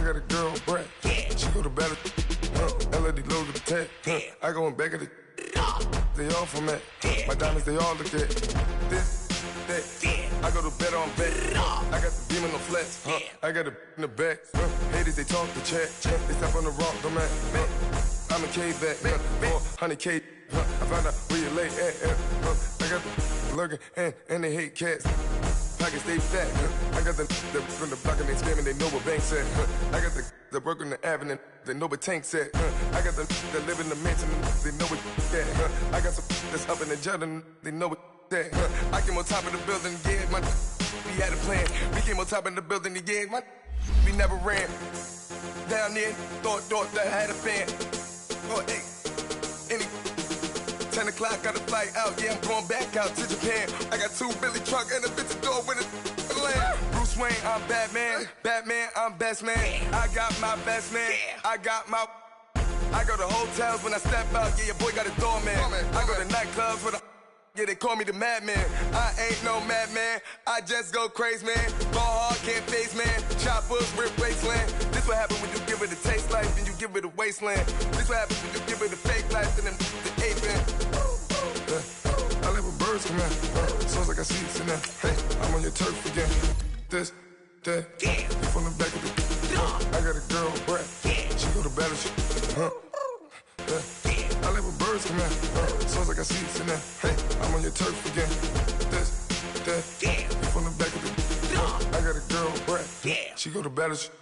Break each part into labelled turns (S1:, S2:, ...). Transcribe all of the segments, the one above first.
S1: got a girl, Brett. She go to battle. LOD load the tech. I go in back of the. They all from that. My diamonds, they all look at. This, that. I go to bed on bed. I got the beam on the flats. I got a in the back. Haters, they talk the chat. They step on the rock, I'm at. I'm a K back. 400K. I found out where you lay at. I got the lurking and they hate cats. Pockets stay fat. I got the from the block and they scamming, they know what banks at. I got the work on the avenue, they know what tanks at. I got the that live in the mansion, they know what that. I got some that's up in the jet and they know what that. I came on top of the building, yeah, we had a plan. We came on top of the building, yeah, we never ran. Down there, thought that I had a fan. Oh, hey, any 10 o'clock, got a flight out, yeah, I'm going back out to Japan. I got 2 Billy truck and a bitch door with a land. Bruce Wayne, I'm Batman. Batman, I'm best man. I got my best man. I go to hotels when I step out, yeah, your boy got a doorman. I go to nightclubs with a, yeah, they call me the madman. I ain't no madman, I just go crazy, man. Ball hard, can't face, man. Choppers, rip wasteland. This what happen when you give it a taste life and you give it a wasteland. This what happens when you give it a fake life and then the ape man. I live where birds come in. Sounds like I see it in there. Hey, I'm on your turf again. This, that, you from the back of the. I got a girl, Brett. She go to battle shit. I live where birds come in. Sounds like I see it in there. Hey, I'm on your turf again. This, that, you from the back of the. I got a girl, Brett. She go to battle shit.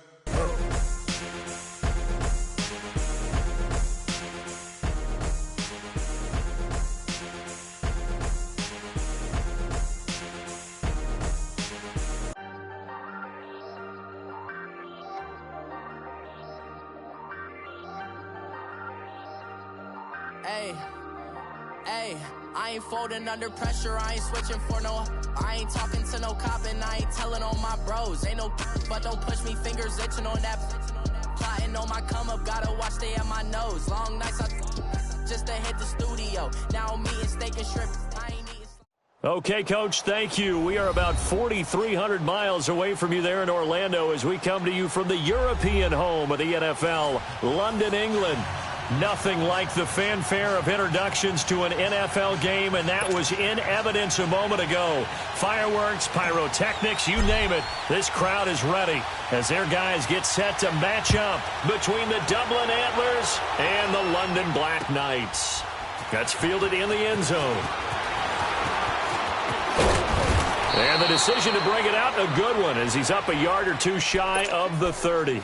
S2: Hey, I ain't folding under pressure, I ain't switching for no. I ain't talking to no cop and I ain't telling on my bros. Ain't no but don't push me, fingers itching on that. Plotting on my come up, gotta watch stay at my nose. Long nights I just to hit the studio. Now I'm eating steak and shrimp. I ain't eating.
S3: Okay, Coach, thank you. We are about 4,300 miles away from you there in Orlando as we come to you from the European home of the NFL, London, England. Nothing like the fanfare of introductions to an NFL game, and that was in evidence a moment ago. Fireworks, pyrotechnics, you name it. This crowd is ready as their guys get set to match up between the Dublin Antlers and the London Black Knights. That's fielded in the end zone. And the decision to bring it out, a good one, as he's up a yard or two shy of the 30.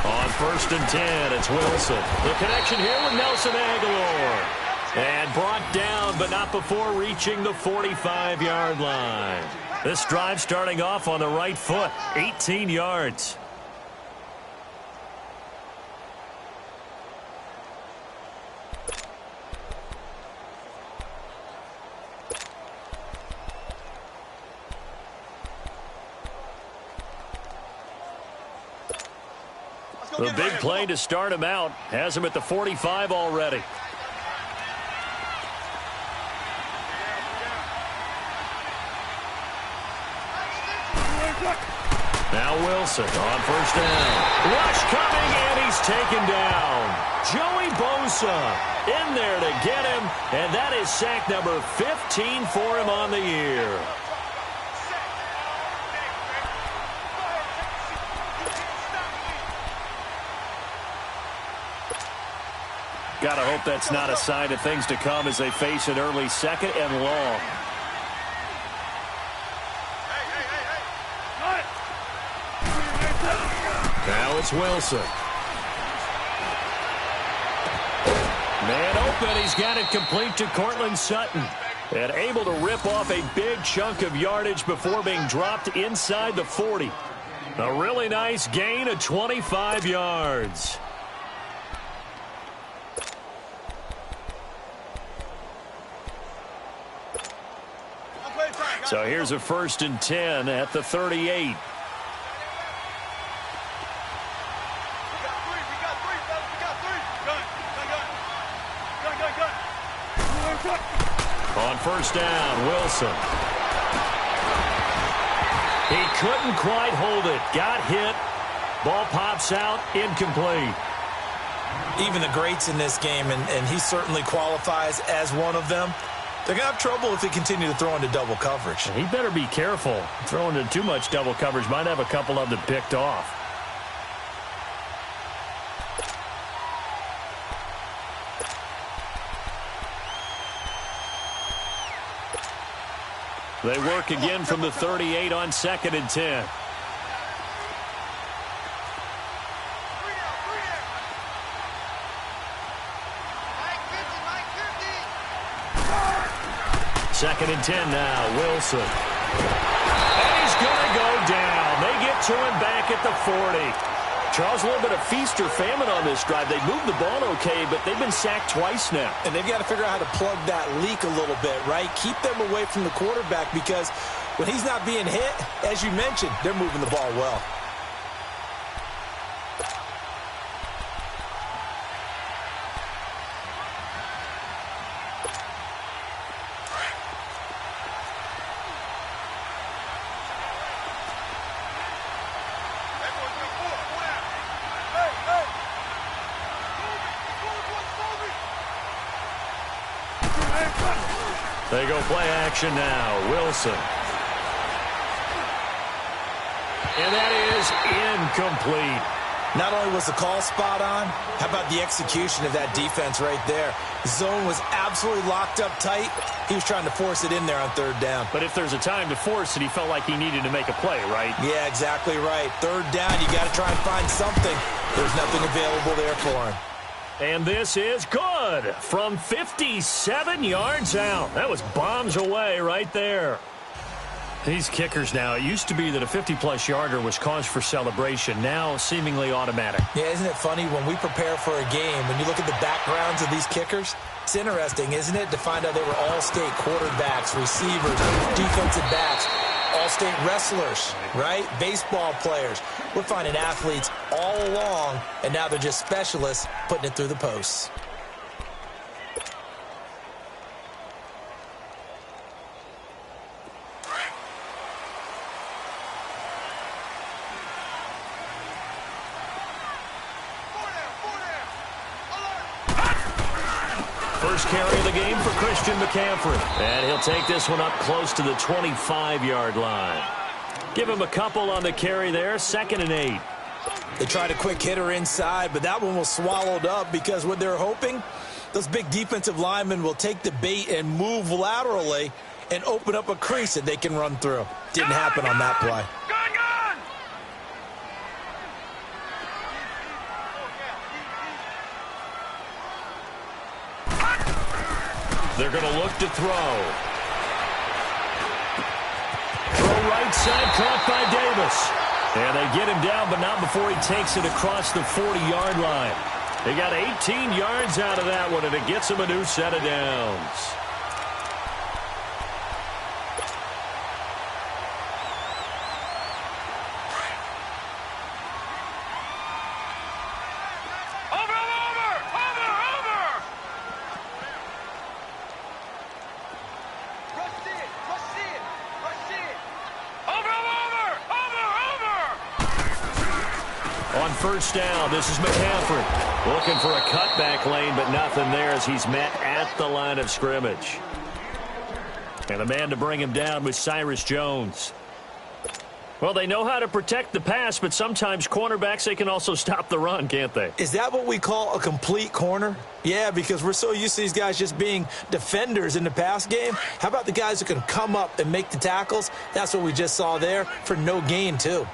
S3: On 1st and 10, it's Wilson. The connection here with Nelson Aguilar. And brought down, but not before reaching the 45-yard line. This drive starting off on the right foot, 18 yards. The big play to start him out has him at the 45 already. Now Wilson on 1st down. Rush coming, and he's taken down. Joey Bosa in there to get him, and that is sack number 15 for him on the year. Got to hope that's not a sign of things to come as they face an early 2nd and long. Now it's Wilson. Man open. He's got it complete to Cortland Sutton. And able to rip off a big chunk of yardage before being dropped inside the 40. A really nice gain of 25 yards. So here's a 1st and 10 at the 38. On 1st down, Wilson. He couldn't quite hold it. Got hit. Ball pops out. Incomplete.
S4: Even the greats in this game, and he certainly qualifies as one of them, they're going to have trouble if they continue to throw into double coverage.
S3: He better be careful. Throwing into too much double coverage might have a couple of them picked off. They work again from the 38 on 2nd and 10. Second and 10 now, Wilson. And he's going to go down. They get to him back at the 40. Charles, a little bit of feast or famine on this drive. They moved the ball okay, but they've been sacked twice now.
S4: And they've got to figure out how to plug that leak a little bit, right? Keep them away from the quarterback because when he's not being hit, as you mentioned, they're moving the ball well.
S3: They go play action now. Wilson. And that is incomplete.
S4: Not only was the call spot on, how about the execution of that defense right there? Zone was absolutely locked up tight. He was trying to force it in there on 3rd down.
S3: But if there's a time to force it, he felt like he needed to make a play, right?
S4: Yeah, exactly right. 3rd down, you got to try and find something. There's nothing available there for him.
S3: And this is good from 57 yards out. That was bombs away right there. These kickers now, it used to be that a 50-plus yarder was cause for celebration. Now seemingly automatic.
S4: Yeah, isn't it funny when we prepare for a game, when you look at the backgrounds of these kickers, it's interesting, isn't it, to find out they were all-state quarterbacks, receivers, defensive backs, all-state wrestlers, right? Baseball players. We're finding athletes all along, and now they're just specialists putting it through the posts.
S3: First carry of the game for Christian McCaffrey. And he'll take this one up close to the 25-yard line. Give him a couple on the carry there. 2nd and 8.
S4: They tried a quick hitter inside, but that one was swallowed up because what they're hoping, those big defensive linemen will take the bait and move laterally and open up a crease that they can run through. Didn't happen on that play.
S3: They're going to look to throw. Throw right side, caught by Davis. And they get him down, but not before he takes it across the 40-yard line. They got 18 yards out of that one, and it gets him a new set of downs. On 1st down, this is McCaffrey. Looking for a cutback lane, but nothing there as he's met at the line of scrimmage. And the man to bring him down was Cyrus Jones. Well, they know how to protect the pass, but sometimes cornerbacks, they can also stop the run, can't they?
S4: Is that what we call a complete corner? Yeah, because we're so used to these guys just being defenders in the pass game. How about the guys who can come up and make the tackles? That's what we just saw there for no gain, too.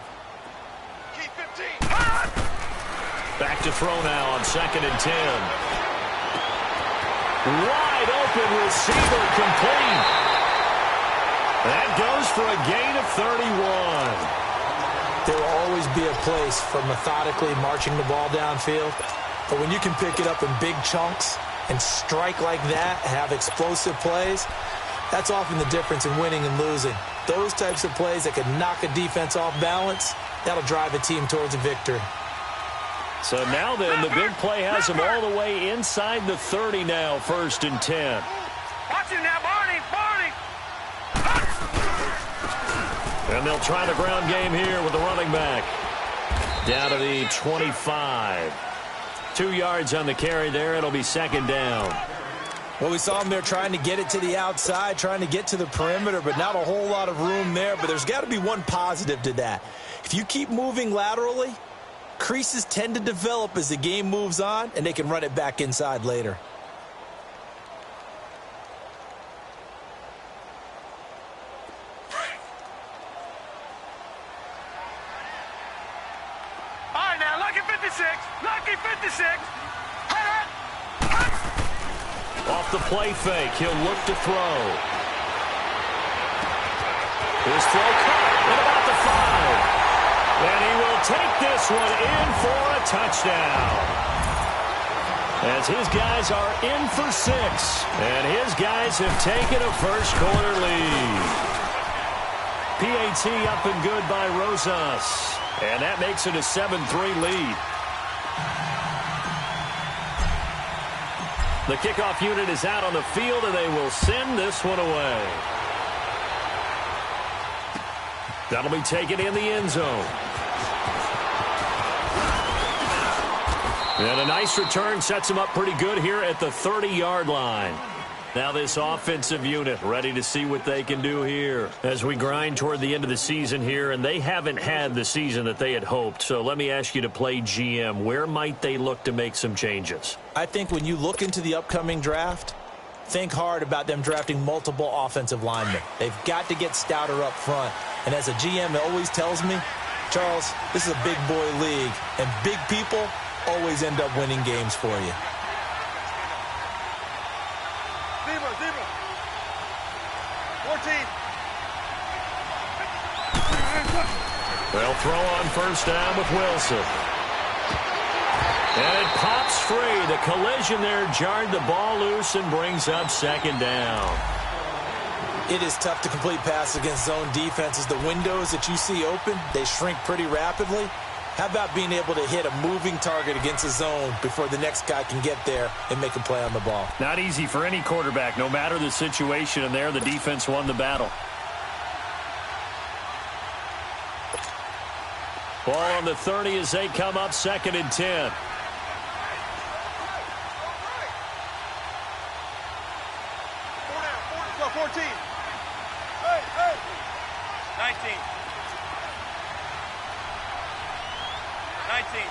S3: Back to throw now on 2nd and 10. Wide open receiver complete. That goes for a gain of 31.
S4: There will always be a place for methodically marching the ball downfield. But when you can pick it up in big chunks and strike like that, have explosive plays, that's often the difference in winning and losing. Those types of plays that can knock a defense off balance, that'll drive a team towards a victory.
S3: So now then, the big play has them all the way inside the 30 now, 1st and 10.
S5: Watch it now, Barney!
S3: And they'll try the ground game here with the running back. Down to the 25. 2 yards on the carry there. It'll be 2nd down.
S4: Well, we saw them there trying to get it to the outside, trying to get to the perimeter, but not a whole lot of room there. But there's got to be one positive to that. If you keep moving laterally, creases tend to develop as the game moves on, and they can run it back inside later.
S5: All right, now, lucky 56. Lucky 56.
S3: Off the play fake, he'll look to throw. His throw caught at about the 5. And he will take this one in for a touchdown. As his guys are in for 6. And his guys have taken a first-quarter lead. PAT up and good by Rosas. And that makes it a 7-3 lead. The kickoff unit is out on the field, and they will send this one away. That'll be taken in the end zone. And a nice return sets them up pretty good here at the 30-yard line. Now this offensive unit ready to see what they can do here as we grind toward the end of the season here, and they haven't had the season that they had hoped. So let me ask you to play GM. Where might they look to make some changes?
S4: I think when you look into the upcoming draft, think hard about them drafting multiple offensive linemen. They've got to get stouter up front. And as a GM always tells me, Charles, this is a big boy league, and big people always end up winning games for you.
S5: Zebra. 14.
S3: They'll throw on first down with Wilson. And it pops free. The collision there jarred the ball loose and brings up 2nd down.
S4: It is tough to complete passes against zone defenses. The windows that you see open, they shrink pretty rapidly. How about being able to hit a moving target against a zone before the next guy can get there and make a play on the ball?
S3: Not easy for any quarterback, no matter the situation, and there the defense won the battle. Ball on the 30 as they come up 2nd and 10.
S5: Go 14. Hey. 19. 19.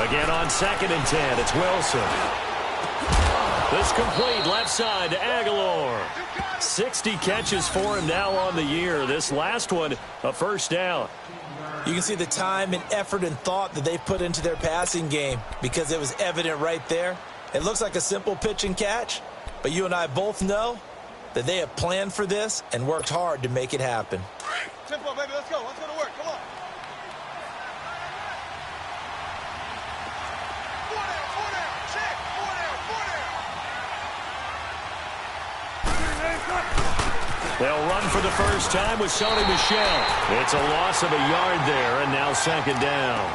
S3: Again on 2nd and 10, it's Wilson. This complete left side to Aguilar. 60 catches for him now on the year. This last one, a first down.
S4: You can see the time and effort and thought that they put into their passing game because it was evident right there. It looks like a simple pitch and catch, but you and I both know that they have planned for this and worked hard to make it happen.
S5: Tempo, baby, let's go. Let's go to work. Come on. 4 down. Check. 4 down.
S3: They'll run for the first time with Sony Michel. It's a loss of a yard there, and now 2nd down.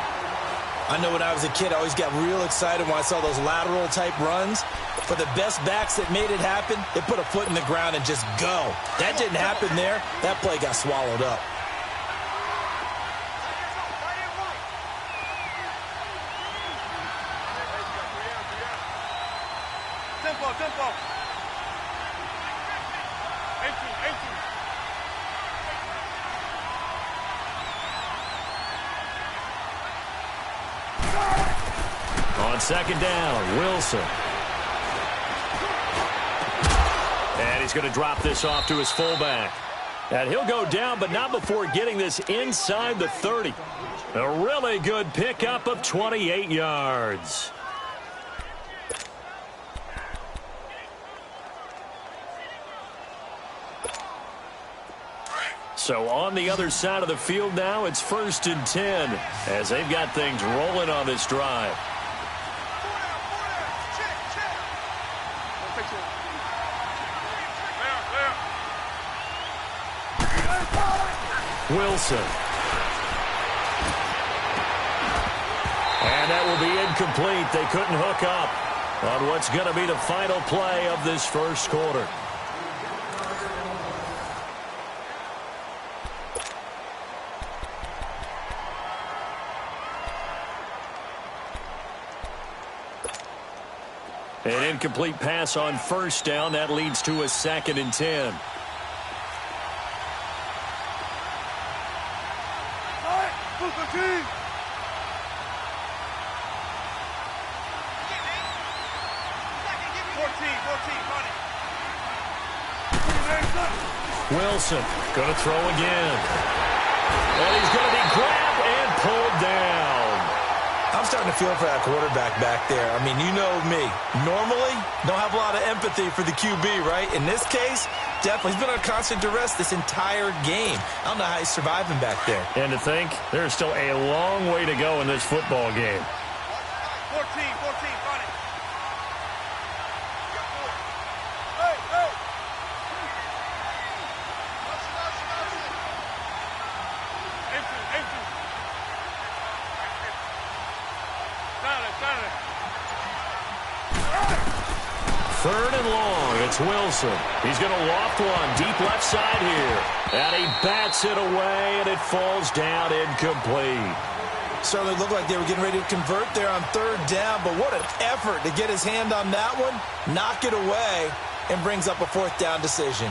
S4: I know when I was a kid, I always got real excited when I saw those lateral-type runs. For the best backs that made it happen, they put a foot in the ground and just go. That didn't happen there. That play got swallowed up.
S5: Tempo. 18.
S3: On 2nd down, Wilson. And he's going to drop this off to his fullback. And he'll go down, but not before getting this inside the 30. A really good pickup of 28 yards. So on the other side of the field now, it's 1st and 10 as they've got things rolling on this drive. Wilson. And that will be incomplete. They couldn't hook up on what's going to be the final play of this first quarter. An incomplete pass on 1st down. That leads to a 2nd and 10. Wilson going to throw again. And he's going to be grabbed and pulled down.
S4: I'm starting to feel for that quarterback back there. I mean, you know me. Normally, don't have a lot of empathy for the QB, right? In this case, definitely. He's been under constant duress this entire game. I don't know how he's surviving back there.
S3: And to think, there's still a long way to go in this football game.
S5: 14, funny.
S3: Third and long. It's Wilson. He's going to loft one deep left side here. And he bats it away, and it falls down incomplete.
S4: Certainly looked like they were getting ready to convert there on 3rd down, but what an effort to get his hand on that one, knock it away, and brings up a 4th down decision.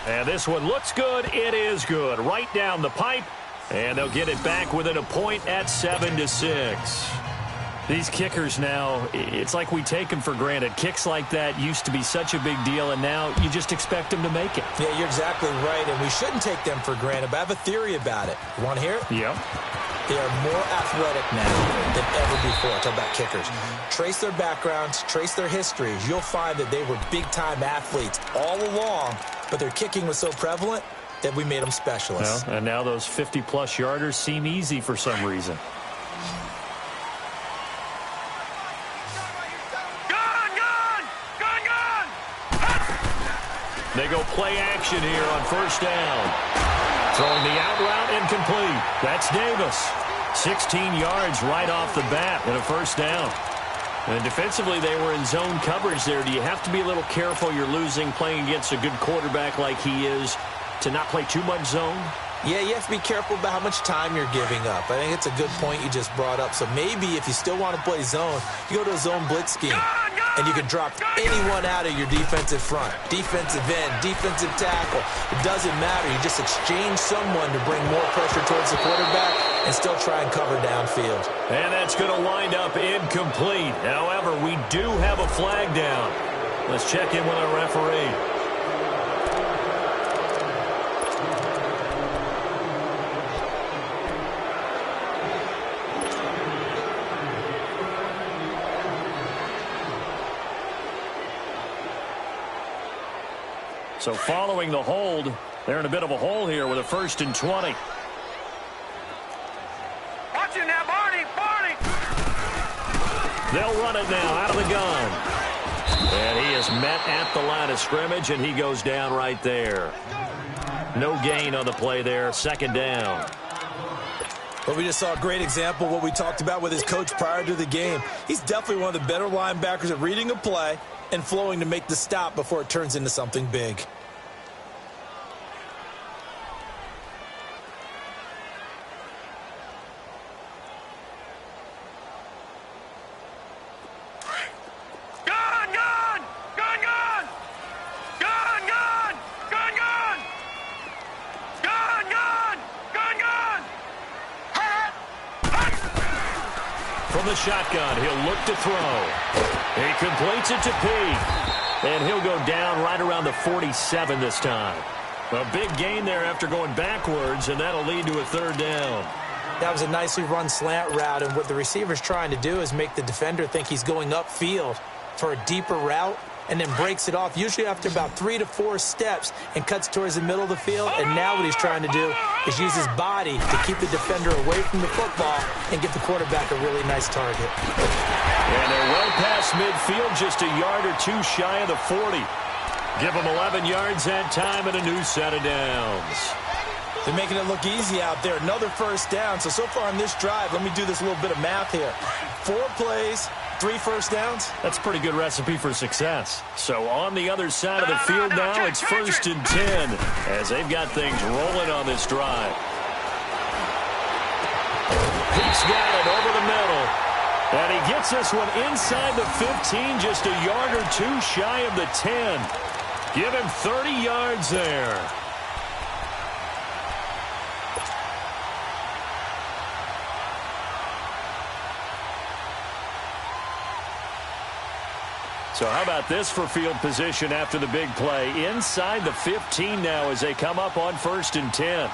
S3: And this one looks good. It is good. Right down the pipe. And they'll get it back within a point at 7-6. These kickers now, it's like we take them for granted. Kicks like that used to be such a big deal, and now you just expect them to make it.
S4: Yeah, you're exactly right, and we shouldn't take them for granted, but I have a theory about it. You want to hear it?
S3: Yep.
S4: They are more athletic now than ever before. Talk about kickers. Trace their backgrounds, trace their histories. You'll find that they were big-time athletes all along, but their kicking was so prevalent that we made them specialists.
S3: Well, and now those 50-plus yarders seem easy for some reason. They go play action here on 1st down. Throwing the out route incomplete. That's Davis. 16 yards right off the bat and a 1st down. And defensively, they were in zone coverage there. Do you have to be a little careful? You're losing playing against a good quarterback like he is to not play too much zone?
S4: Yeah, you have to be careful about how much time you're giving up. I think it's a good point you just brought up. So maybe if you still want to play zone, you go to a zone blitz scheme. And you can drop anyone out of your defensive front. Defensive end, defensive tackle. It doesn't matter. You just exchange someone to bring more pressure towards the quarterback and still try and cover downfield.
S3: And that's going to wind up incomplete. However, we do have a flag down. Let's check in with our referee. So following the hold, they're in a bit of a hole here with a 1st and 20.
S5: Watch it now, Barney!
S3: They'll run it now out of the gun. And he is met at the line of scrimmage, and he goes down right there. No gain on the play there. 2nd down.
S4: Well, we just saw a great example of what we talked about with his coach prior to the game. He's definitely one of the better linebackers at reading a play and flowing to make the stop before it turns into something big.
S3: From the shotgun, he'll look to throw. He completes it to Pete. And he'll go down right around the 47 this time. A big gain there after going backwards, and that'll lead to a 3rd down.
S4: That was a nicely run slant route, and what the receiver's trying to do is make the defender think he's going upfield. for a deeper route and then breaks it off, usually after about 3 to 4 steps, and cuts towards the middle of the field. And now what he's trying to do is use his body to keep the defender away from the football and get the quarterback a really nice target.
S3: And they're well past midfield, just a yard or two shy of the 40. Give them 11 yards that time and a new set of downs.
S4: They're making it look easy out there. Another first down. So far on this drive, let me do this little bit of math here. 4 plays, 3 first downs.
S3: That's a pretty good recipe for success. So on the other side of the field now, it's 1st and 10 as they've got things rolling on this drive. Pete's got it over the middle. And he gets this one inside the 15, just a yard or two shy of the 10. Give him 30 yards there. So how about this for field position after the big play? Inside the 15 now as they come up on 1st and 10.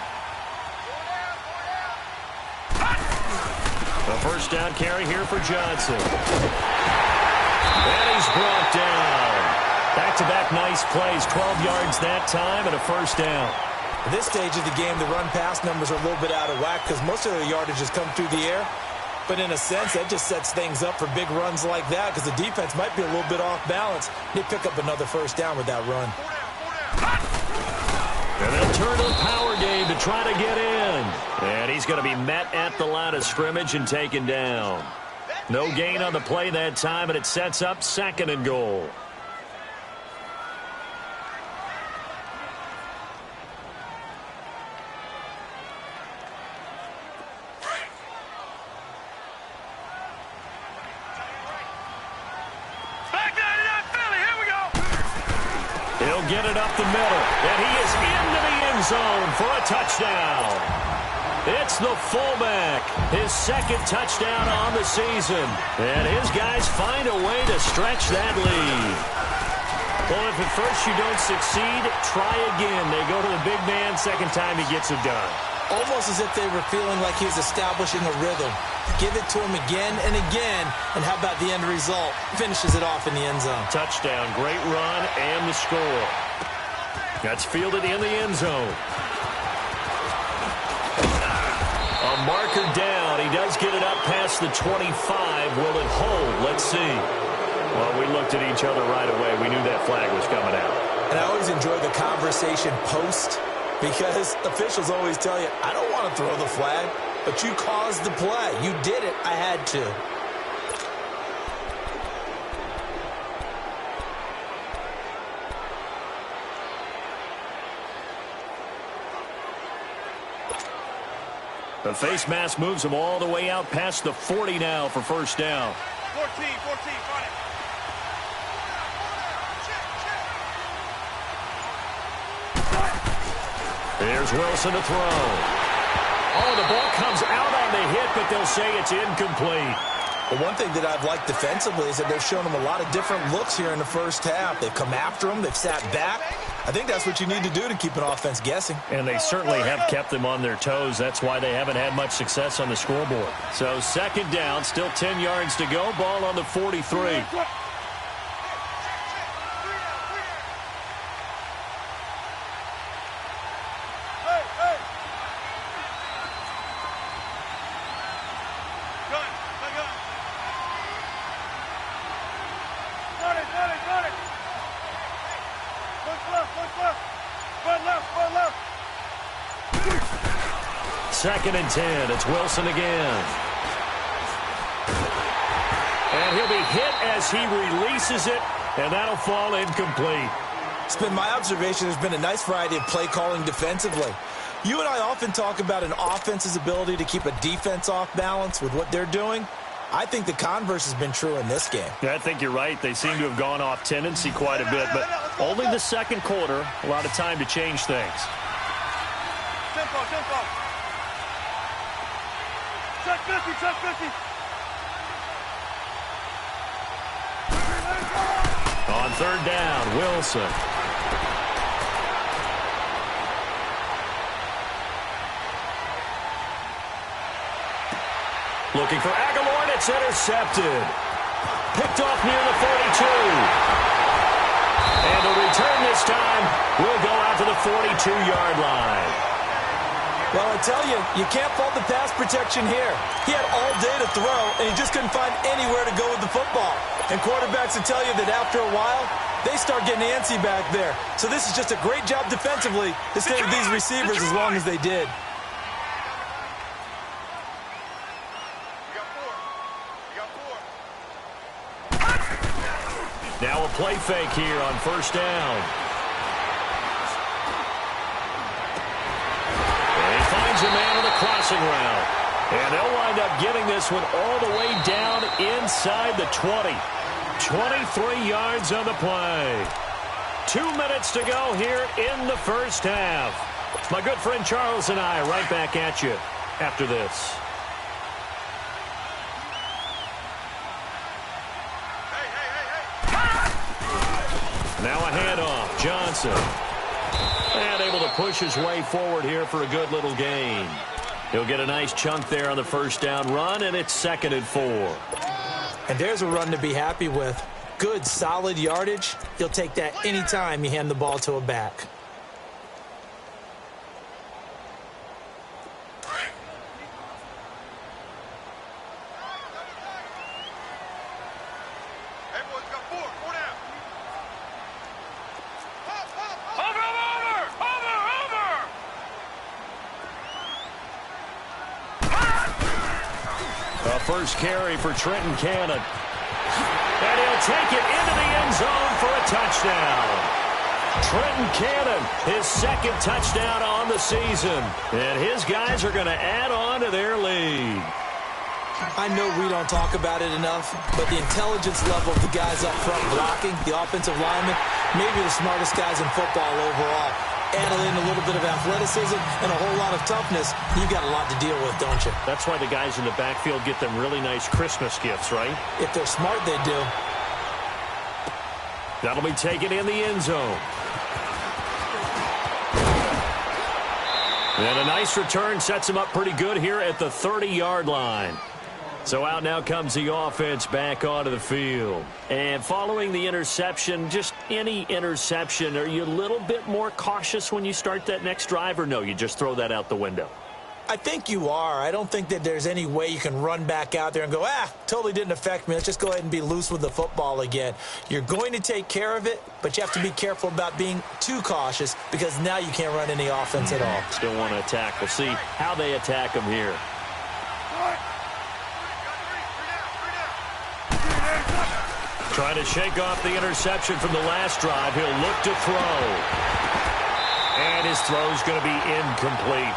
S3: A first down carry here for Johnson. And he's brought down. Back-to-back nice plays, 12 yards that time and a first down.
S4: At this stage of the game, the run-pass numbers are a little bit out of whack because most of the yardage has come through the air. But in a sense, that just sets things up for big runs like that because the defense might be a little bit off balance. They pick up another first down with that run.
S3: And they'll turn to the power game to try to get in. And he's going to be met at the line of scrimmage and taken down. No gain on the play that time, and it sets up 2nd and goal. He'll get it up the middle, and he is into the end zone for a touchdown. It's the fullback, his 2nd touchdown on the season, and his guys find a way to stretch that lead. Well, if at first you don't succeed, try again. They go to the big man, 2nd time he gets it done.
S4: Almost as if they were feeling like he was establishing a rhythm. Give it to him again and again, and how about the end result? Finishes it off in the end zone.
S3: Touchdown, great run, and the score. That's fielded in the end zone. A marker down. He does get it up past the 25. Will it hold? Let's see. Well, we looked at each other right away. We knew that flag was coming out.
S4: And I always enjoy the conversation post because officials always tell you, I don't want to throw the flag. But you caused the play. You did it. I had to.
S3: The face mask moves him all the way out past the 40 now for first down.
S5: 14, find it.
S3: Here's Wilson to throw. Oh, the ball comes out on the hit, but they'll say it's incomplete.
S4: Well, one thing that I've liked defensively is that they've shown him a lot of different looks here in the first half. They've come after him. They've sat back. I think that's what you need to do to keep an offense guessing.
S3: And they certainly have kept them on their toes. That's why they haven't had much success on the scoreboard. So 2nd down, still 10 yards to go. Ball on the 43. Second and 10. It's Wilson again. And he'll be hit as he releases it, and that'll fall incomplete.
S4: It's been my observation there's been a nice variety of play calling defensively. You and I often talk about an offense's ability to keep a defense off balance with what they're doing. I think the converse has been true in this game.
S3: Yeah, I think you're right. They seem to have gone off tendency quite a bit, but only the 2nd quarter, a lot of time to change things.
S5: Tempo. Check 50.
S3: On 3rd down, Wilson. Looking for Aguilar, and it's intercepted. Picked off near the 42. And the return this time will go out to the 42-yard line.
S4: Well, I tell you, you can't fault the pass protection here. He had all day to throw, and he just couldn't find anywhere to go with the football. And quarterbacks will tell you that after a while, they start getting antsy back there. So this is just a great job defensively to stay with these receivers as long as they did.
S3: Now a play fake here on first down. And he finds a man on the crossing route. And they'll wind up getting this one all the way down inside the 20. 23 yards on the play. 2 minutes to go here in the first half. My good friend Charles and I right back at you after this. Now a handoff. Johnson. And able to push his way forward here for a good little gain. He'll get a nice chunk there on the first down run, and it's 2nd and 4.
S4: And there's a run to be happy with. Good, solid yardage. He'll take that anytime you hand the ball to a back.
S3: First carry for Trenton Cannon. And he'll take it into the end zone for a touchdown. Trenton Cannon, his 2nd touchdown on the season. And his guys are going to add on to their lead.
S4: I know we don't talk about it enough, but the intelligence level of the guys up front blocking, the offensive linemen, maybe the smartest guys in football overall. Add in a little bit of athleticism and a whole lot of toughness, you've got a lot to deal with, don't you?
S3: That's why the guys in the backfield get them really nice Christmas gifts, right?
S4: If they're smart, they do.
S3: That'll be taken in the end zone. And a nice return sets him up pretty good here at the 30-yard line. So out now comes the offense back onto the field. And following the interception, just any interception, are you a little bit more cautious when you start that next drive, or no, you just throw that out the window?
S4: I think you are. I don't think that there's any way you can run back out there and go, totally didn't affect me. Let's just go ahead and be loose with the football again. You're going to take care of it, but you have to be careful about being too cautious because now you can't run any offense at all.
S3: Still want to attack. We'll see how they attack them here. Trying to shake off the interception from the last drive. He'll look to throw. And his throw's going to be incomplete.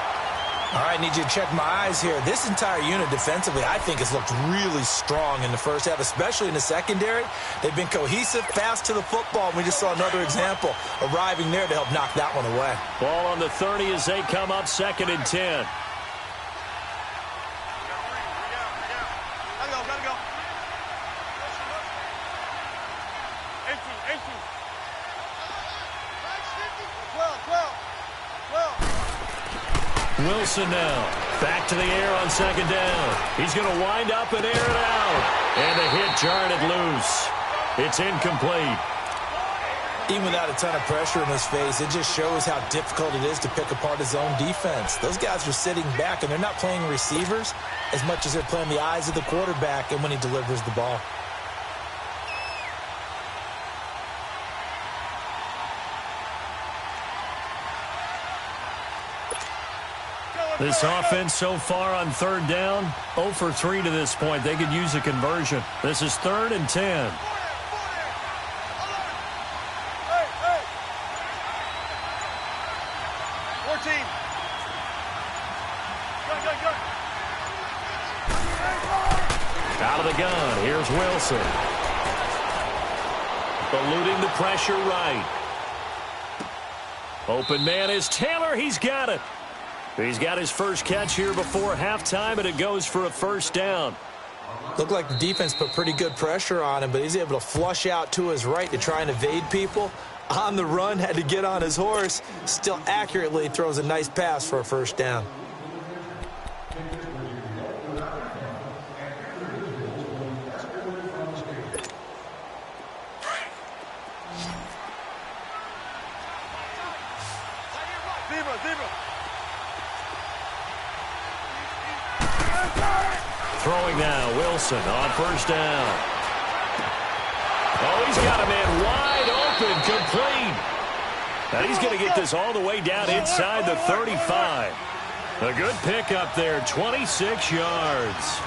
S4: All right, need you to check my eyes here. This entire unit defensively, I think, has looked really strong in the first half, especially in the secondary. They've been cohesive, fast to the football. We just saw another example arriving there to help knock that one away.
S3: Ball on the 30 as they come up 2nd and 10. Wilson now. Back to the air on 2nd down. He's going to wind up and air it out. And the hit jarred it loose. It's incomplete.
S4: Even without a ton of pressure in his face, it just shows how difficult it is to pick apart his own defense. Those guys are sitting back, and they're not playing receivers as much as they're playing the eyes of the quarterback and when he delivers the ball.
S3: This offense so far on 3rd down, 0 for 3 to this point. They could use a conversion. This is 3rd and 10. Out of the gun, here's Wilson. Eluding the pressure right. Open man is Taylor. He's got it. He's got his first catch here before halftime, and it goes for a first down.
S4: Looked like the defense put pretty good pressure on him, but he's able to flush out to his right to try and evade people. On the run, had to get on his horse. Still accurately throws a nice pass for a first down.
S3: Throwing now, Wilson on first down. Oh, he's got a man wide open, complete. And he's going to get this all the way down inside the 35. A good pickup there, 26 yards.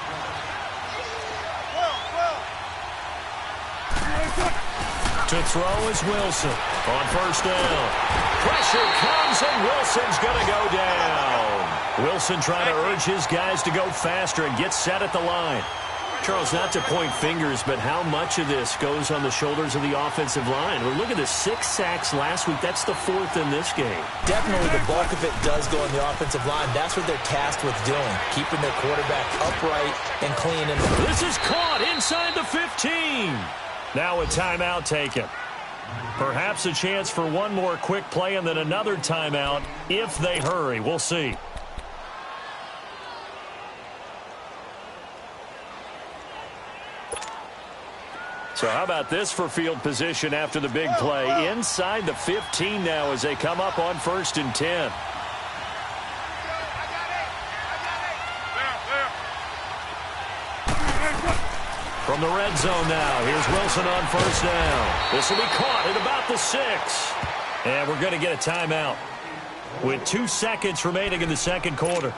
S3: To throw is Wilson on first down. Pressure comes, and Wilson's going to go down. Wilson trying to urge his guys to go faster and get set at the line. Charles, not to point fingers, but how much of this goes on the shoulders of the offensive line? Well, look at the 6 sacks last week. That's the 4th in this game.
S4: Definitely the bulk of it does go on the offensive line. That's what they're tasked with doing, keeping their quarterback upright and clean.
S3: This is caught inside the 15. Now a timeout taken. Perhaps a chance for one more quick play and then another timeout if they hurry. We'll see. So how about this for field position after the big play? Inside the 15 now as they come up on 1st and 10. From the red zone now, here's Wilson on first down. This will be caught at about the 6. And we're going to get a timeout with 2 seconds remaining in the second quarter.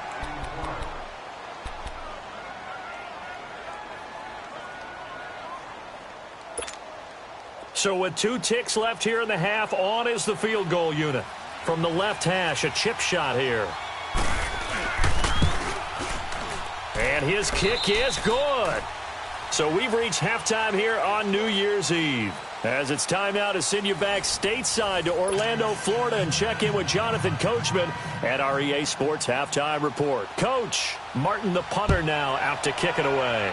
S3: So with 2 ticks left here in the half, on is the field goal unit. From the left hash, a chip shot here. And his kick is good. So we've reached halftime here on New Year's Eve. As it's time now to send you back stateside to Orlando, Florida, and check in with Jonathan Coachman at our EA Sports Halftime Report. Coach, Martin the punter now out to kick it away.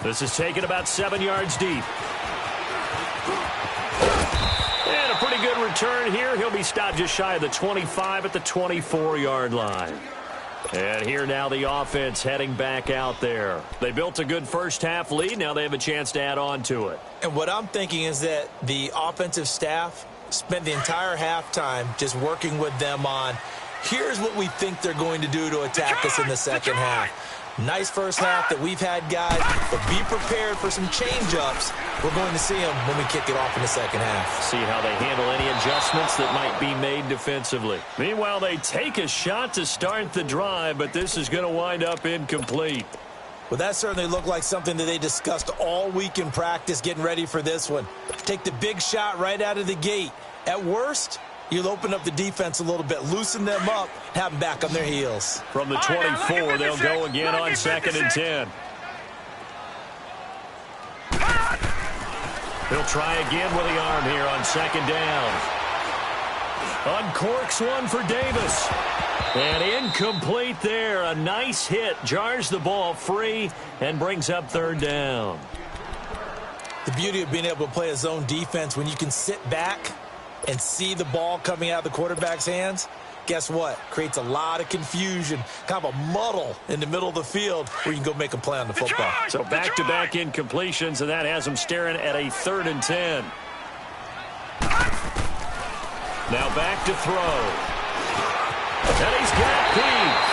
S3: This is taken about 7 yards deep. And a pretty good return here. He'll be stopped just shy of the 25 at the 24-yard line. And here now the offense heading back out there. They built a good first half lead. Now they have a chance to add on to it.
S4: And what I'm thinking is that the offensive staff spent the entire halftime just working with them on, here's what we think they're going to do to attack us in the second half. Nice first half that we've had, guys, but be prepared for some change-ups. We're going to see them when we kick it off in the second half.
S3: See how they handle any adjustments that might be made defensively. Meanwhile, they take a shot to start the drive, but this is going to wind up incomplete.
S4: Well, that certainly looked like something that they discussed all week in practice getting ready for this one. Take the big shot right out of the gate. At worst, you'll open up the defense a little bit, loosen them up, have them back on their heels.
S3: From the 24, they'll go again on 2nd and 10. He'll try again with the arm here on 2nd down. Uncorks one for Davis. And incomplete there. A nice hit. Jars the ball free and brings up 3rd down.
S4: The beauty of being able to play a zone defense when you can sit back and see the ball coming out of the quarterback's hands, guess what? Creates a lot of confusion, kind of a muddle in the middle of the field where you can go make a play on the football.
S3: So back-to-back incompletions, and that has them staring at a 3rd and 10. Now back to throw. And he's got Pete.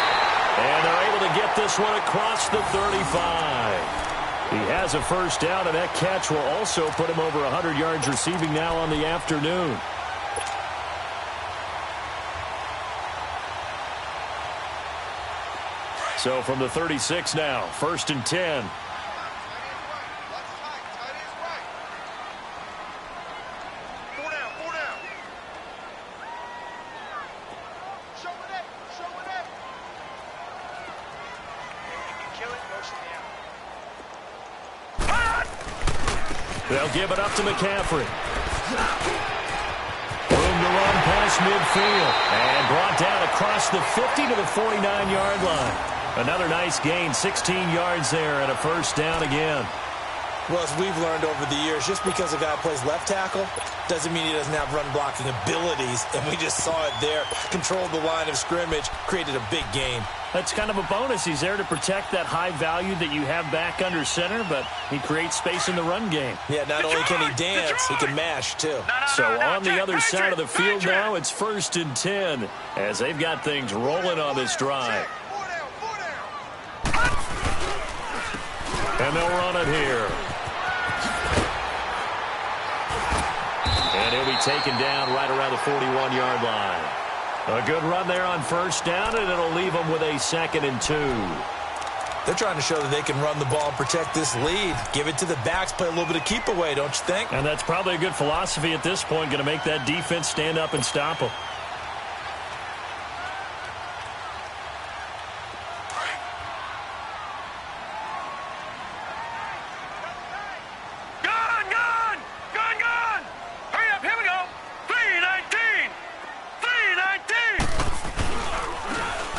S3: And they're able to get this one across the 35. He has a first down, and that catch will also put him over 100 yards receiving now on the afternoon. So from the 36 now, 1st and 10. They'll give it up to McCaffrey. Room to run past midfield. And brought down across the 50 to the 49-yard line. Another nice gain, 16 yards there and a first down again.
S4: Well, as we've learned over the years, just because a guy plays left tackle doesn't mean he doesn't have run-blocking abilities, and we just saw it there. Controlled the line of scrimmage, created a big gain.
S3: That's kind of a bonus. He's there to protect that high value that you have back under center, but he creates space in the run game.
S4: Yeah, not only can he dance, he can mash, too.
S3: So on the other side of the field now, it's 1st and 10, as they've got things rolling on this drive. And they'll run it here. And he'll be taken down right around the 41-yard line. A good run there on first down, and it'll leave them with a 2nd and 2.
S4: They're trying to show that they can run the ball and protect this lead. Give it to the backs, play a little bit of keep away, don't you think?
S3: And that's probably a good philosophy at this point, going to make that defense stand up and stop them.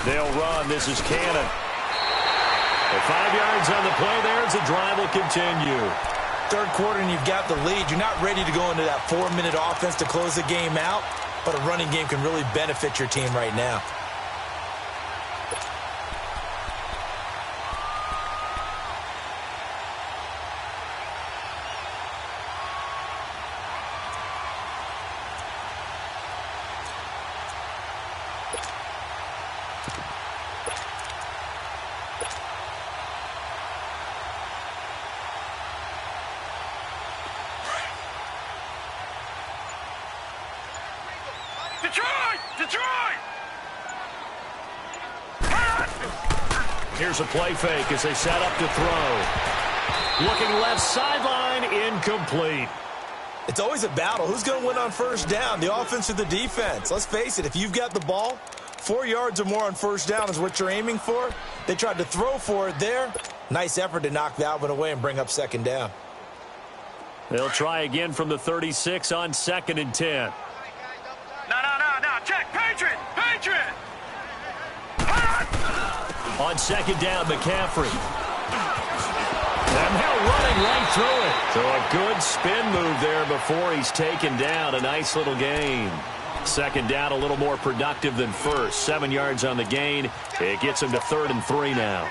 S3: They'll run. This is Cannon. 5 yards on the play there as the drive will continue.
S4: Third quarter and you've got the lead. You're not ready to go into that 4-minute offense to close the game out, but a running game can really benefit your team right now.
S3: Here's a play fake as they set up to throw. Looking left sideline, incomplete.
S4: It's always a battle. Who's going to win on first down, the offense or the defense? Let's face it, if you've got the ball, 4 yards or more on first down is what you're aiming for. They tried to throw for it there. Nice effort to knock that one away and bring up 2nd down.
S3: They'll try again from the 36 on 2nd and 10.
S5: No. Check. Patriot.
S3: On 2nd down, McCaffrey. And now running right through it. So a good spin move there before he's taken down. A nice little gain. 2nd down, a little more productive than first. 7 yards on the gain. It gets him to 3rd and 3 now.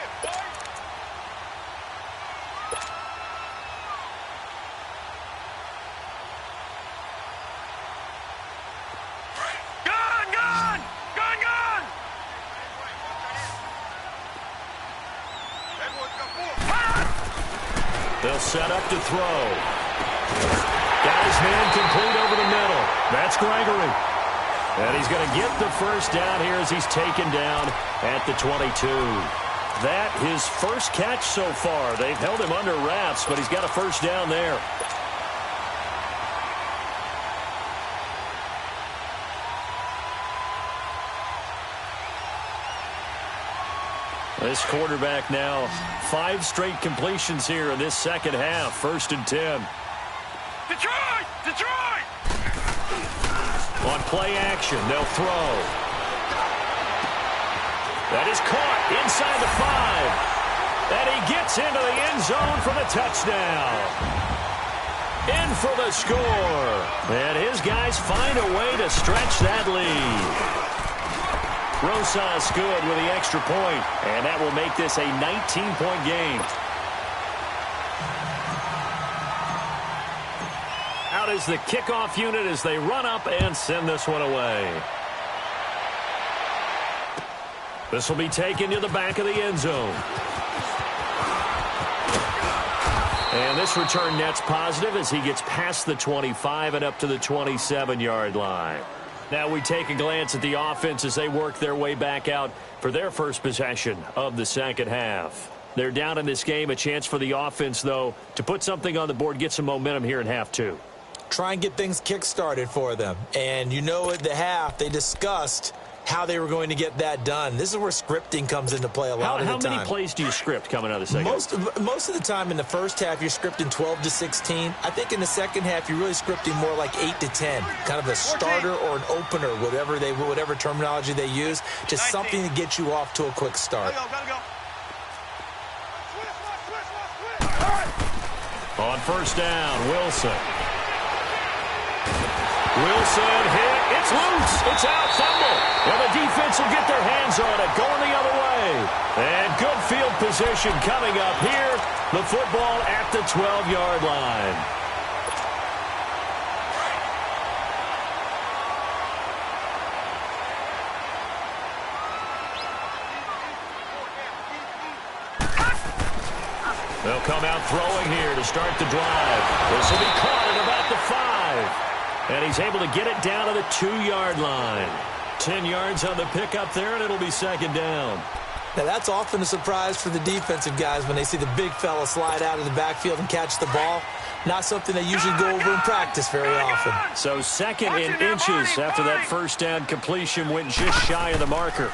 S3: They'll set up to throw. Got his man complete over the middle. That's Gregory. And he's going to get the first down here as he's taken down at the 22. That his first catch so far. They've held him under wraps, but he's got a first down there. This quarterback now 5 straight completions here in this second half. 1st and 10.
S5: Detroit!
S3: On play action, they'll throw. That is caught inside the 5. And he gets into the end zone for the touchdown. In for the score. And his guys find a way to stretch that lead. Rosas good with the extra point, and that will make this a 19-point game. Out is the kickoff unit as they run up and send this one away. This will be taken to the back of the end zone. And this return net's positive as he gets past the 25 and up to the 27-yard line. Now we take a glance at the offense as they work their way back out for their first possession of the second half. They're down in this game. A chance for the offense, though, to put something on the board, get some momentum here in half 2.
S4: Try and get things kick-started for them. And you know at the half, they discussed how they were going to get that done. This is where scripting comes into play a lot of the time.
S3: How many plays do you script coming out of the second?
S4: Most of the time in the first half, you're scripting 12 to 16. I think in the second half, you're really scripting more like 8 to 10. Kind of a starter or an opener, whatever terminology they use. Just 19. Something to get you off to a quick start.
S5: Gotta go.
S3: On first down, Wilson. Wilson hit. It's loose. It's out. Fumble. Well, the defense will get their hands on it. Going the other way. And good field position coming up here. The football at the 12-yard line. They'll come out throwing here to start the drive. This will be caught at about the 5. And he's able to get it down to the 2-yard line. 10 yards on the pickup there, and it'll be second down.
S4: Now, that's often a surprise for the defensive guys when they see the big fella slide out of the backfield and catch the ball. Not something they usually go over in practice very often.
S3: So second in inches after that first down completion went just shy of the marker.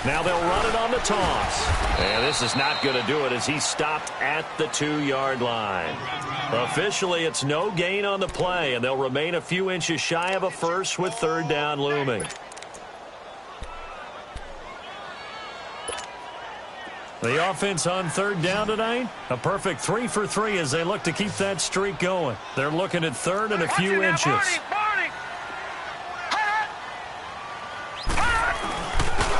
S3: Now they'll run it on the toss. And this is not going to do it as he stopped at the 2-yard line. Officially, it's no gain on the play, and they'll remain a few inches shy of a first with third down looming. The offense on third down tonight, a perfect 3 for 3 as they look to keep that streak going. They're looking at third and a few inches.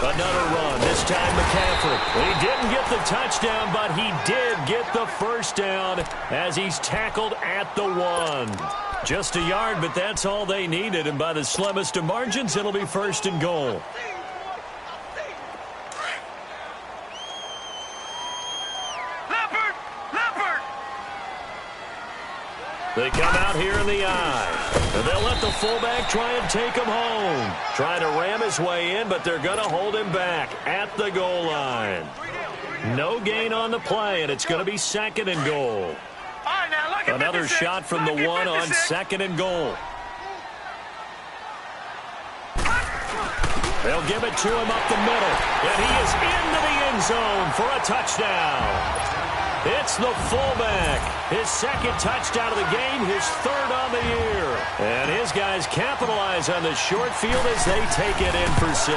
S3: Another run, this time McCaffrey. He didn't get the touchdown, but he did get the first down as he's tackled at the 1. Just a yard, but that's all they needed, and by the slimmest of margins, it'll be first and goal. They come out here in the eye. And they'll let the fullback try and take him home. Trying to ram his way in, but they're going to hold him back at the goal line. No gain on the play, and it's going to be second and goal. Another shot from the 1 on second and goal. They'll give it to him up the middle, and he is into the end zone for a touchdown. It's the fullback. His second touchdown of the game, his third on the year. And his guys capitalize on the short field as they take it in for 6.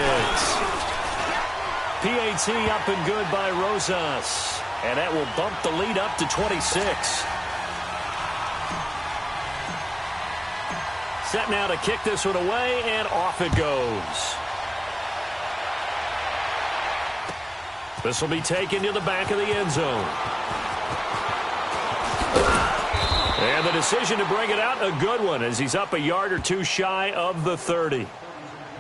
S3: PAT up and good by Rosas. And that will bump the lead up to 26. Set now to kick this one away, and off it goes. This will be taken to the back of the end zone. And the decision to bring it out, a good one, as he's up a yard or two shy of the 30.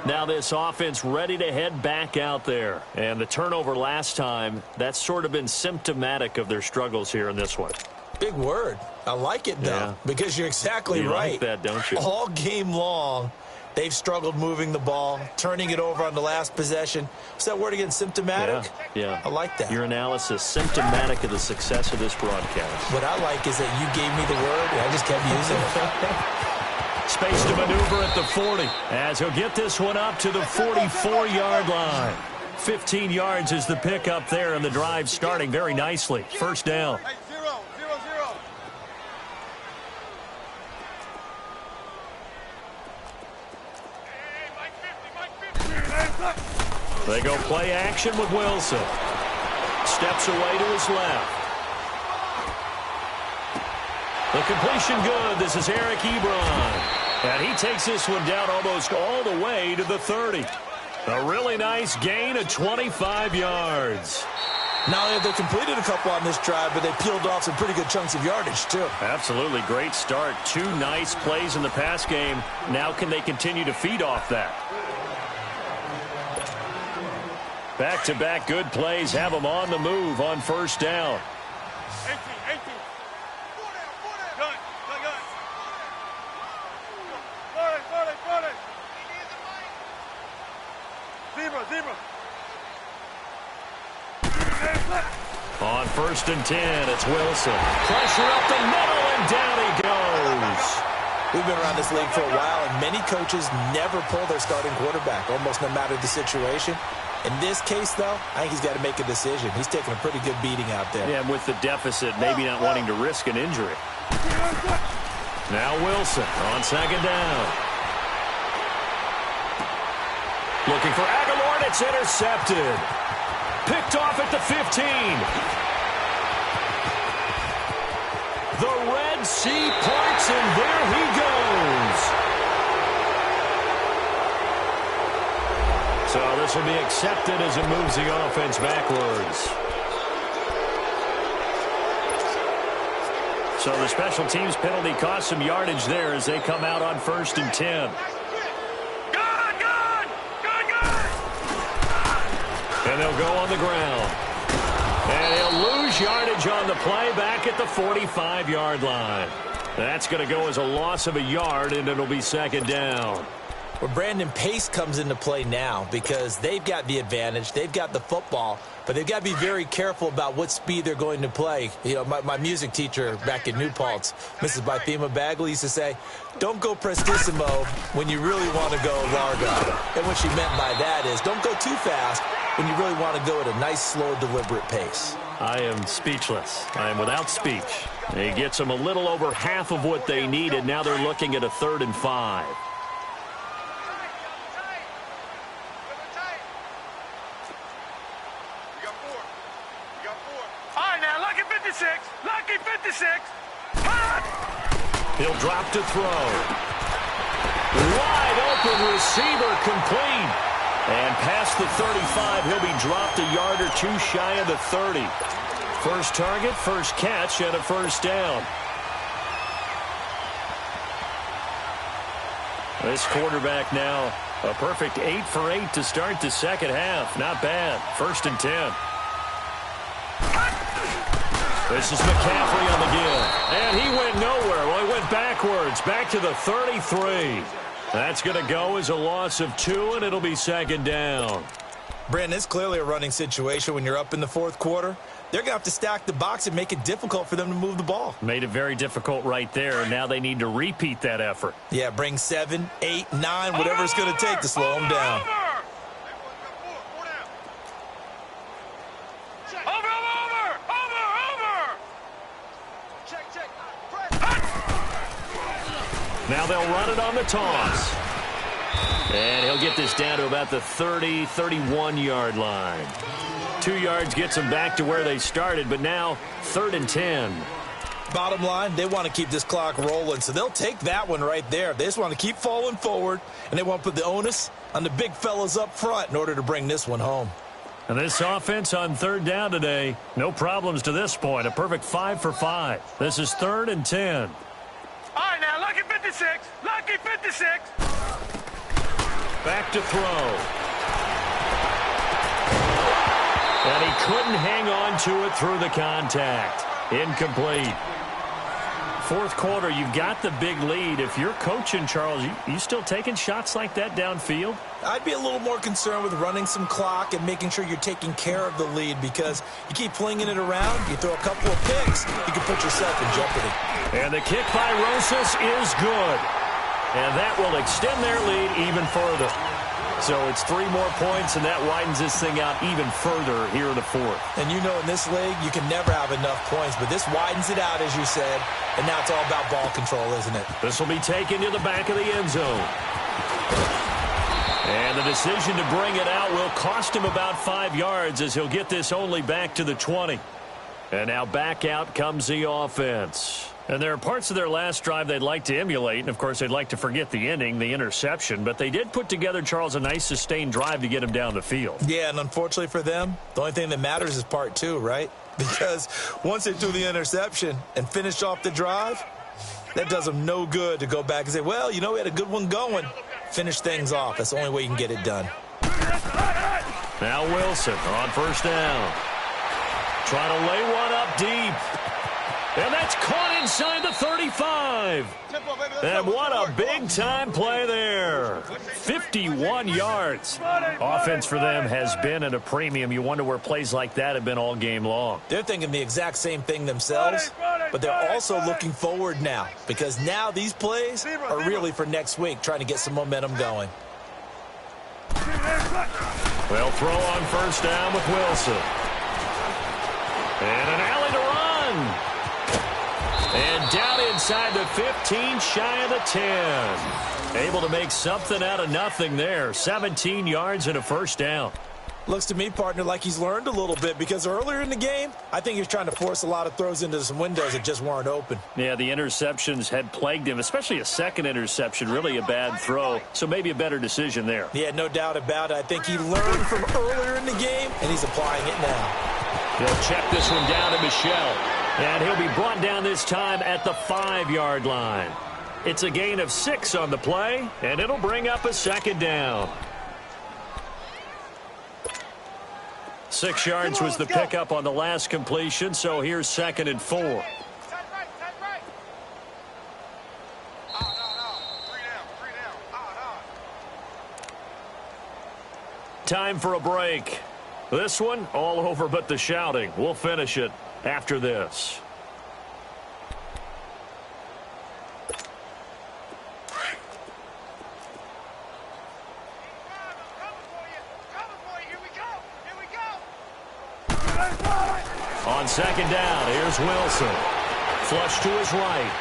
S3: Now this offense ready to head back out there. And the turnover last time, that's sort of been symptomatic of their struggles here in this one.
S4: Big word. I like it, though, because you're exactly right.
S3: You like that, don't you?
S4: All game long, they've struggled moving the ball, turning it over on the last possession. What's that word again, symptomatic?
S3: Yeah.
S4: I like that.
S3: Your analysis, symptomatic of the success of this broadcast.
S4: What I like is that you gave me the word, and I just kept using it.
S3: Space to maneuver at the 40, as he'll get this one up to the 44-yard line. 15 yards is the pickup there, and the drive starting very nicely. First down. They go play action with Wilson. Steps away to his left. The completion good. This is Eric Ebron. And he takes this one down almost all the way to the 30. A really nice gain of 25 yards.
S4: Not only have they completed a couple on this drive, but they peeled off some pretty good chunks of yardage, too.
S3: Absolutely. Great start. 2 nice plays in the pass game. Now can they continue to feed off that? Back-to-back good plays have them on the move on first down.
S5: 18. Gun. Zebra.
S3: On first and 10, it's Wilson. Pressure up the middle, and down he goes.
S4: We've been around this league for a while, and many coaches never pull their starting quarterback, almost no matter the situation. In this case, though, I think he's got to make a decision. He's taking a pretty good beating out there.
S3: Yeah, and with the deficit, maybe not wanting to risk an injury. Now Wilson on second down. Looking for Aguilar, and it's intercepted. Picked off at the 15. The Red Sea parts, and there he goes. So this will be accepted as it moves the offense backwards. So the special teams penalty cost some yardage there as they come out on first and 10. And they'll go on the ground. And he'll lose yardage yardage on the play back at the 45-yard line. That's going to go as a loss of a yard, and it'll be second down.
S4: Well, Brandon, pace comes into play now because they've got the advantage. They've got the football, but they've got to be very careful about what speed they're going to play. You know, my music teacher back in New Paltz, Mrs. Bythema Bagley, used to say, don't go prestissimo when you really want to go largo. And what she meant by that is don't go too fast when you really want to go at a nice, slow, deliberate pace.
S3: I am speechless. I am without speech. He gets them a little over half of what they needed. Now they're looking at a 3rd and 5.
S5: Lucky 56.
S3: He'll drop to throw. Wide open receiver complete. And past the 35, he'll be dropped a yard or two shy of the 30. First target, first catch, and a first down. This quarterback now a perfect 8 for 8 to start the second half. Not bad. 1st and 10. This is McCaffrey on the give. And he went nowhere. Well, he went backwards. Back to the 33. That's going to go as a loss of 2, and it'll be second down.
S4: Brandon, it's clearly a running situation when you're up in the 4th quarter. They're going to have to stack the box and make it difficult for them to move the ball.
S3: Made it very difficult right there. Now they need to repeat that effort.
S4: Yeah, bring 7, 8, 9, whatever it's going to take to slow them down.
S3: Now they'll run it on the toss. And he'll get this down to about the 30, 31-yard line. 2 yards gets them back to where they started, but now 3rd and 10.
S4: Bottom line, they want to keep this clock rolling, so they'll take that one right there. They just want to keep falling forward, and they want to put the onus on the big fellas up front in order to bring this one home.
S3: And this offense on 3rd down today, no problems to this point. A perfect 5 for 5. This is 3rd and 10.
S5: All right, now, lucky 56. Lucky 56.
S3: Back to throw. And he couldn't hang on to it through the contact. Incomplete. 4th quarter, you've got the big lead. If you're coaching, Charles, you still taking shots like that downfield?
S4: I'd be a little more concerned with running some clock and making sure you're taking care of the lead, because you keep flinging it around, you throw a couple of picks, you can put yourself in jeopardy.
S3: And the kick by Rosas is good. And that will extend their lead even further. So it's 3 more points, and that widens this thing out even further here in the 4th.
S4: And you know in this league, you can never have enough points, but this widens it out, as you said, and now it's all about ball control, isn't it?
S3: This will be taken to the back of the end zone. And the decision to bring it out will cost him about 5 yards, as he'll get this only back to the 20. And now back out comes the offense. And there are parts of their last drive they'd like to emulate, and of course they'd like to forget the ending, the interception, but they did put together, Charles, a nice sustained drive to get him down the field.
S4: Yeah, and unfortunately for them, the only thing that matters is part 2, right? Because once they do the interception and finish off the drive, that does them no good to go back and say, well, you know, we had a good one going. Finish things off. That's the only way you can get it done.
S3: Now Wilson on 1st down. Trying to lay one up deep. And that's caught inside the 35. And what a big-time play there. 51 yards. Offense for them has been at a premium. You wonder where plays like that have been all game long.
S4: They're thinking the exact same thing themselves, but they're also looking forward now, because now these plays are really for next week, trying to get some momentum going.
S3: They'll throw on 1st down with Wilson. And an alley to run. And down inside the 15, shy of the 10. Able to make something out of nothing there. 17 yards and a 1st down.
S4: Looks to me, partner, like he's learned a little bit, because earlier in the game, I think he was trying to force a lot of throws into some windows that just weren't open.
S3: Yeah, the interceptions had plagued him, especially a second interception, really a bad throw. So maybe a better decision there.
S4: Yeah, no doubt about it. I think he learned from earlier in the game, and he's applying it now.
S3: He'll check this one down to Michelle. And he'll be brought down this time at the 5-yard line. It's a gain of 6 on the play, and it'll bring up a 2nd down. 6 yards was the pickup on the last completion, so here's 2nd and 4. Time for a break. This one, all over but the shouting. We'll finish it after this. On 2nd down, here's Wilson. Flush to his right.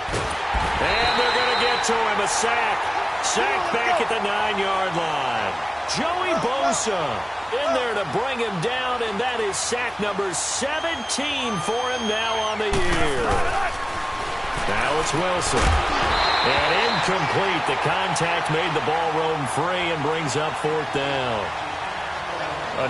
S3: And they're going to get to him. A sack. Sack back at the 9-yard line. Joey Bosa in there to bring him down, and that is sack number 17 for him now on the year. Now it's Wilson. And incomplete. The contact made the ball roam free and brings up 4th down.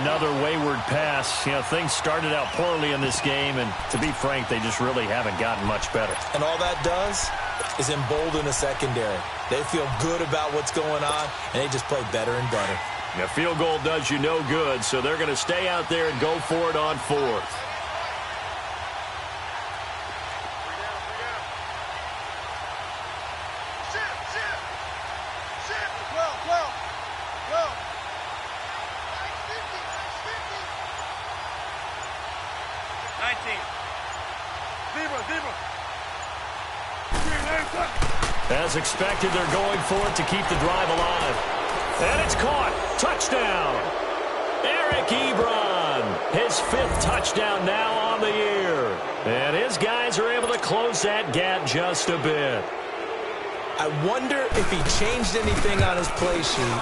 S3: Another wayward pass. You know, things started out poorly in this game, and to be frank, they just really haven't gotten much better.
S4: And all that does is embolden the secondary. They feel good about what's going on, and they just play better and better.
S3: A field goal does you no good, so they're going to stay out there and go for it on 4th. As expected, they're going for it to keep the drive alive. And it's caught. Touchdown. Eric Ebron. His 5th touchdown now on the year. And his guys are able to close that gap just a bit.
S4: I wonder if he changed anything on his play sheet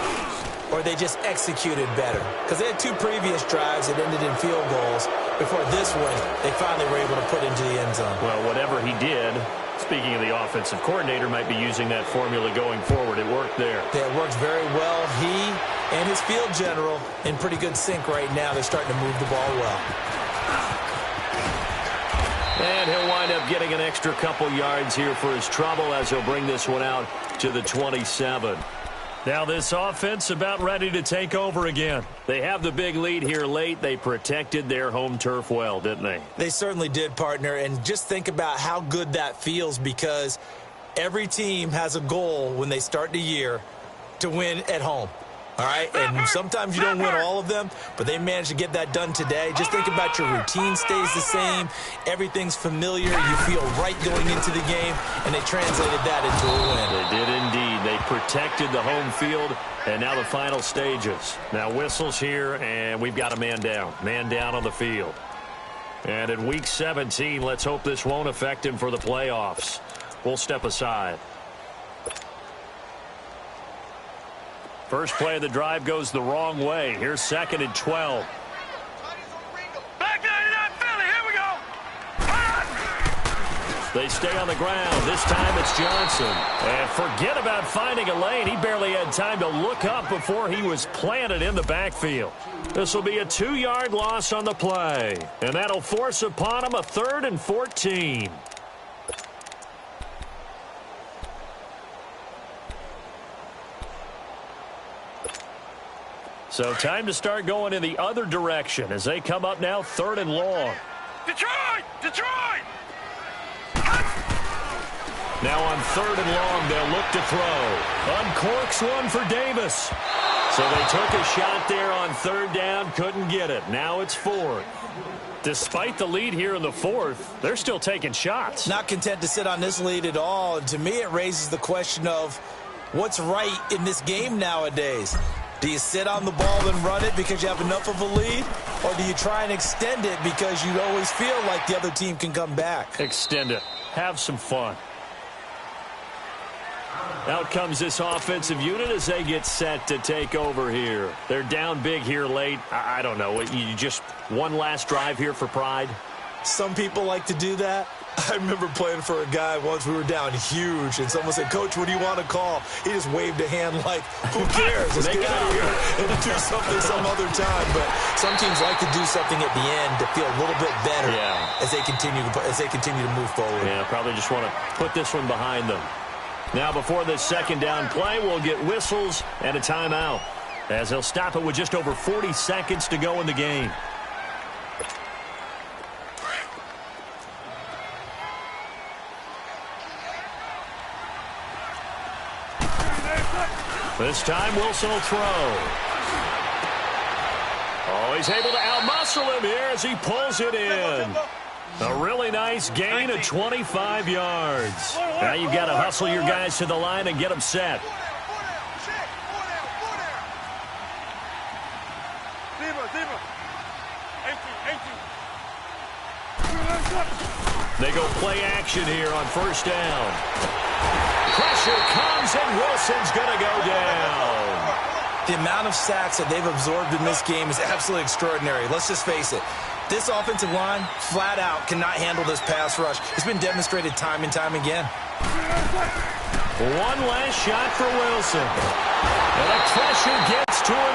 S4: or they just executed better. Because they had 2 previous drives that ended in field goals. Before this one, they finally were able to put into the end zone.
S3: Well, whatever he did, speaking of the offensive coordinator, might be using that formula going forward. It worked there.
S4: Yeah, it worked very well. He and his field general in pretty good sync right now. They're starting to move the ball well.
S3: And he'll wind up getting an extra couple yards here for his trouble as he'll bring this one out to the 27. Now this offense about ready to take over again. They have the big lead here late. They protected their home turf well, didn't they?
S4: They certainly did, partner. And just think about how good that feels, because every team has a goal when they start the year to win at home. All right, and sometimes you don't win all of them, but they managed to get that done today. Just think about your routine stays the same. Everything's familiar. You feel right going into the game, and they translated that into a win.
S3: They did indeed. They protected the home field, and now the final stages. Now whistles here, and we've got a man down. Man down on the field. And in Week 17, let's hope this won't affect him for the playoffs. We'll step aside. First play of the drive goes the wrong way. Here's 2nd and 12.
S5: Back 99 Philly, here we go.
S3: They stay on the ground. This time it's Johnson. And forget about finding a lane. He barely had time to look up before he was planted in the backfield. This will be a 2-yard loss on the play. And that'll force upon him a 3rd and 14. So time to start going in the other direction as they come up now 3rd and long.
S5: Detroit! Detroit!
S3: Now on 3rd and long, they'll look to throw. Uncorks one for Davis. So they took a shot there on 3rd down, couldn't get it. Now it's 4th. Despite the lead here in the 4th, they're still taking shots.
S4: Not content to sit on this lead at all. And to me, it raises the question of what's right in this game nowadays. Do you sit on the ball and run it because you have enough of a lead? Or do you try and extend it because you always feel like the other team can come back?
S3: Extend it. Have some fun. Out comes this offensive unit as they get set to take over here. They're down big here late. I don't know. You just one last drive here for pride?
S4: Some people like to do that. I remember playing for a guy once. We were down huge, and someone said, "Coach, what do you want to call?" He just waved a hand like, "Who cares? Let's get out of here and do something some other time." But some teams like to do something at the end to feel a little bit better as they continue to move forward.
S3: Yeah, probably just want to put this one behind them. Now, before this 2nd down play, we'll get whistles and a timeout, as they'll stop it with just over 40 seconds to go in the game. This time Wilson will throw. Oh, he's able to outmuscle him here as he pulls it in. A really nice gain of 25 yards. Now you've got to hustle your guys to the line and get them set. They go play action here on first down. Pressure comes, and Wilson's going to go down.
S4: The amount of sacks that they've absorbed in this game is absolutely extraordinary. Let's just face it. This offensive line, flat out, cannot handle this pass rush. It's been demonstrated time and time again.
S3: One last shot for Wilson. And the pressure gets to him